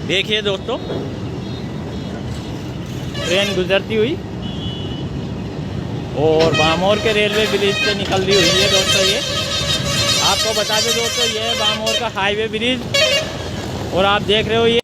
देखिए दोस्तों, ट्रेन गुजरती हुई और बामोर के रेलवे ब्रिज से निकलती हुई है दोस्तों। ये आपको बता दें दोस्तों, ये है बामोर का हाईवे ब्रिज और आप देख रहे हो ये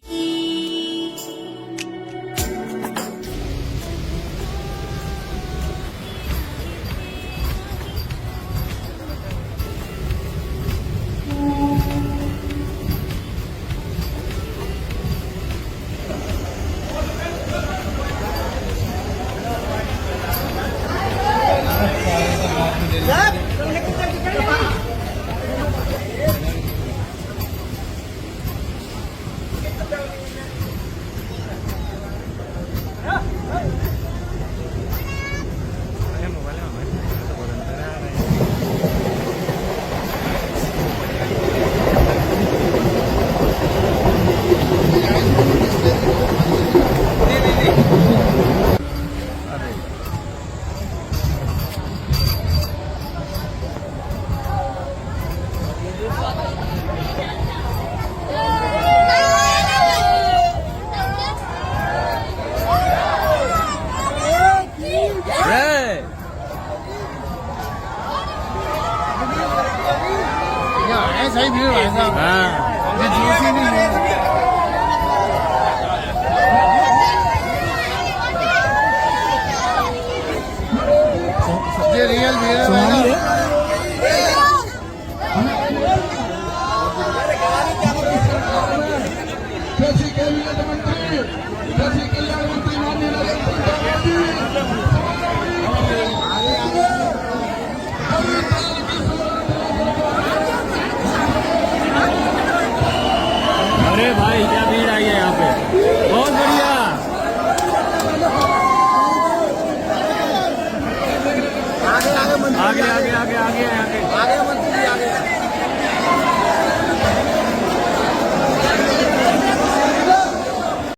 सही भीड़ भाई साहब। ये जूसी नहीं है। ये रियल भीड़ है भाई साहब। अरे भाई क्या भीड़ आई है यहाँ पे।